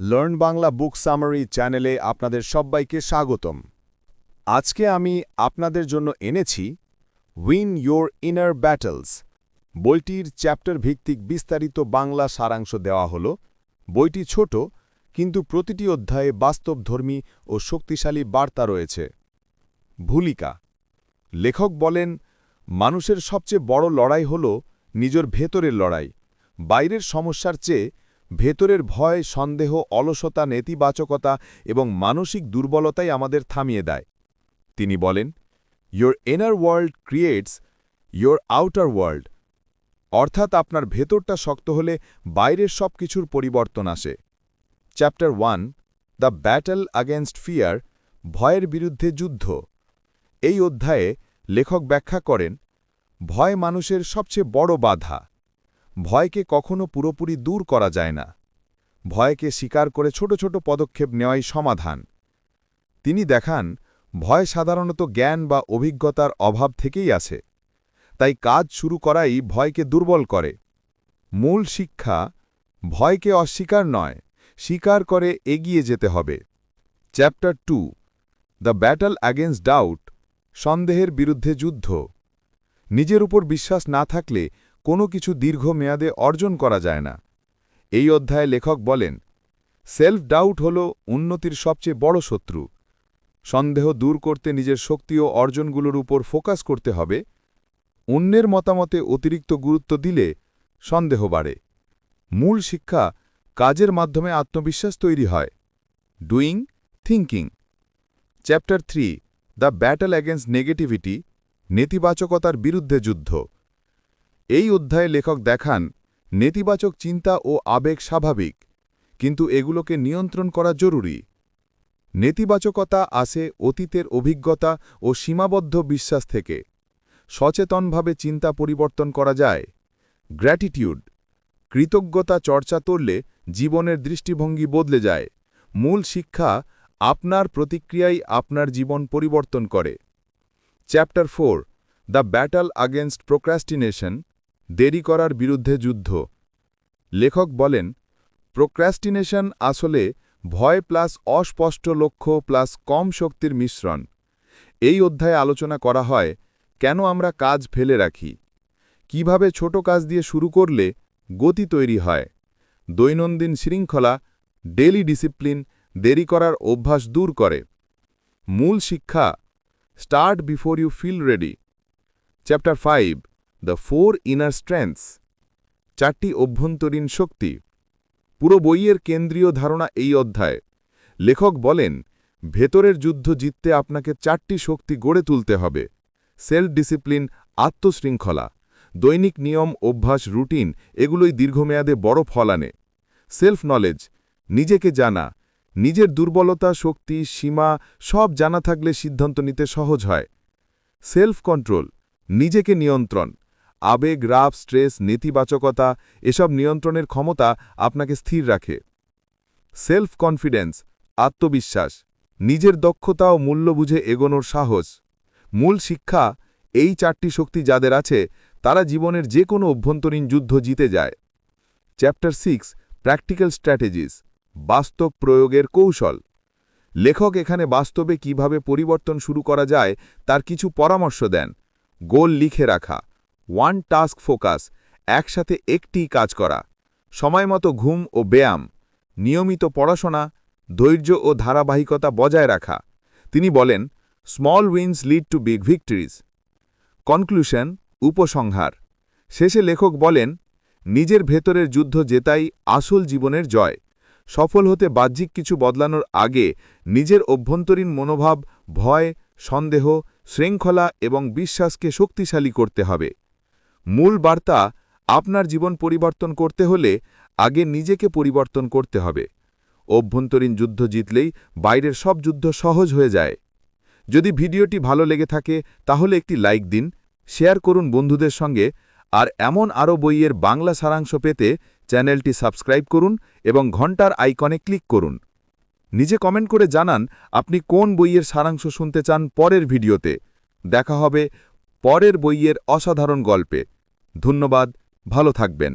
Learn Bangla বুক summary চ্যানেলে আপনাদের সবাইকে স্বাগতম। আজকে আমি আপনাদের জন্য এনেছি উইন ইয়োর ইনার ব্যাটলস। বইটির চ্যাপ্টার ভিত্তিক বিস্তারিত বাংলা সারাংশ দেওয়া হল। বইটি ছোট, কিন্তু প্রতিটি অধ্যায়ে বাস্তবধর্মী ও শক্তিশালী বার্তা রয়েছে। ভূমিকা। লেখক বলেন, মানুষের সবচেয়ে বড় লড়াই হল নিজের ভেতরের লড়াই। বাইরের সমস্যার চেয়ে ভেতরের ভয়, সন্দেহ, অলসতা, নেতিবাচকতা এবং মানসিক দুর্বলতাই আমাদের থামিয়ে দেয়। তিনি বলেন, your inner world creates your outer world. অর্থাৎ আপনার ভেতরটা শক্ত হলে বাইরের সব কিছুর পরিবর্তন আসে। Chapter 1, the battle against fear, ভয়ের বিরুদ্ধে যুদ্ধ। এই অধ্যায়ে লেখক ব্যাখ্যা করেন, ভয় মানুষের সবচেয়ে বড় বাধা। ভয়কে কখনো পুরোপুরি দূর করা যায় না। ভয়কে স্বীকার করে ছোট ছোট পদক্ষেপ নেওয়াই সমাধান। তিনি দেখান, ভয় সাধারণত জ্ঞান বা অভিজ্ঞতার অভাব থেকেই আসে। তাই কাজ শুরু করাই ভয়কে দুর্বল করে। মূল শিক্ষা, ভয়কে অস্বীকার নয়, স্বীকার করে এগিয়ে যেতে হবে। Chapter 2, the battle against doubt, সন্দেহের বিরুদ্ধে যুদ্ধ। নিজের উপর বিশ্বাস না থাকলে কোনো কিছু দীর্ঘমেয়াদে অর্জন করা যায় না। এই অধ্যায়ে লেখক বলেন, সেলফ ডাউট হল উন্নতির সবচেয়ে বড় শত্রু। সন্দেহ দূর করতে নিজের শক্তি ও অর্জনগুলোর উপর ফোকাস করতে হবে। অন্যের মতামতে অতিরিক্ত গুরুত্ব দিলে সন্দেহ বাড়ে। মূল শিক্ষা, কাজের মাধ্যমে আত্মবিশ্বাস তৈরি হয়। Doing, thinking. Chapter 3, the battle against negativity, নেতিবাচকতার বিরুদ্ধে যুদ্ধ। এই অধ্যায়ে লেখক দেখান, নেতিবাচক চিন্তা ও আবেগ স্বাভাবিক, কিন্তু এগুলোকে নিয়ন্ত্রণ করা জরুরি। নেতিবাচকতা আসে অতীতের অভিজ্ঞতা ও সীমাবদ্ধ বিশ্বাস থেকে। সচেতনভাবে চিন্তা পরিবর্তন করা যায়। গ্র্যাটিটিউড, কৃতজ্ঞতা চর্চা করলে জীবনের দৃষ্টিভঙ্গি বদলে যায়। মূল শিক্ষা, আপনার প্রতিক্রিয়াই আপনার জীবন পরিবর্তন করে। Chapter 4, the battle against procrastination, দেরি করার বিরুদ্ধে যুদ্ধ। লেখক বলেন, প্রোক্রাস্টিনেশন আসলে ভয় প্লাস অস্পষ্ট লক্ষ্য প্লাস কম শক্তির মিশ্রণ। এই অধ্যায়ে আলোচনা করা হয়, কেন আমরা কাজ ফেলে রাখি, কিভাবে ছোট কাজ দিয়ে শুরু করলে গতি তৈরি হয়। দৈনন্দিন শৃঙ্খলা, ডেইলি ডিসিপ্লিন, দেরি করার অভ্যাস দূর করে। মূল শিক্ষা, start before you feel ready. Chapter 5, the 4 inner strengths, 4টি অভ্যন্তরীণ শক্তি। পুরো বইয়ের কেন্দ্রীয় ধারণা এই অধ্যায়। লেখক বলেন, ভেতরের যুদ্ধ জিততে আপনাকে 4টি শক্তি গড়ে তুলতে হবে। সেলফ ডিসিপ্লিন, আত্মশৃঙ্খলা, দৈনিক নিয়ম, অভ্যাস, রুটিন, এগুলোই দীর্ঘমেয়াদে বড় ফল আনে। সেলফ নলেজ, নিজেকে জানা, নিজের দুর্বলতা, শক্তি, সীমা সব জানা থাকলে সিদ্ধান্ত নিতে সহজ হয়। সেলফ কন্ট্রোল, নিজেকে নিয়ন্ত্রণ, আবেগ, রাগ, স্ট্রেস, নেতিবাচকতা এসব নিয়ন্ত্রণের ক্ষমতা আপনাকে স্থির রাখে। সেলফ কনফিডেন্স, আত্মবিশ্বাস, নিজের দক্ষতা ও মূল্য বুঝে এগোনোর সাহস। মূল শিক্ষা, এই 4টি শক্তি যাদের আছে তারা জীবনের যে কোনো অভ্যন্তরীণ যুদ্ধ জিতে যায়। চ্যাপ্টার 6, প্র্যাকটিক্যাল স্ট্র্যাটেজিস, বাস্তব প্রয়োগের কৌশল। লেখক এখানে বাস্তবে কিভাবে পরিবর্তন শুরু করা যায় তার কিছু পরামর্শ দেন। গোল লিখে রাখা, ওয়ান টাস্ক ফোকাস, একসাথে একটি কাজ করা, সময়মতো ঘুম ও ব্যায়াম, নিয়মিত পড়াশোনা, ধৈর্য ও ধারাবাহিকতা বজায় রাখা। তিনি বলেন, small wins lead to big victories. Conclusion, উপসংহার। শেষে লেখক বলেন, নিজের ভেতরের যুদ্ধ জেতাই আসল জীবনের জয়। সফল হতে বাহ্যিক কিছু বদলানোর আগে নিজের অভ্যন্তরীণ মনোভাব, ভয়, সন্দেহ, শৃঙ্খলা এবং বিশ্বাসকে শক্তিশালী করতে হবে। মূল বার্তা, আপনার জীবন পরিবর্তন করতে হলে আগে নিজেকে পরিবর্তন করতে হবে। অভ্যন্তরীণ যুদ্ধ জিতলেই বাইরের সব যুদ্ধ সহজ হয়ে যায়। যদি ভিডিওটি ভালো লেগে থাকে তাহলে একটি লাইক দিন, শেয়ার করুন বন্ধুদের সঙ্গে, আর এমন আরও বইয়ের বাংলা সারাংশ পেতে চ্যানেলটি সাবস্ক্রাইব করুন এবং ঘন্টার আইকনে ক্লিক করুন। নিজে কমেন্ট করে জানান আপনি কোন বইয়ের সারাংশ শুনতে চান পরের ভিডিওতে। দেখা হবে পরের বইয়ের অসাধারণ গল্পে। ধন্যবাদ, ভালো থাকবেন।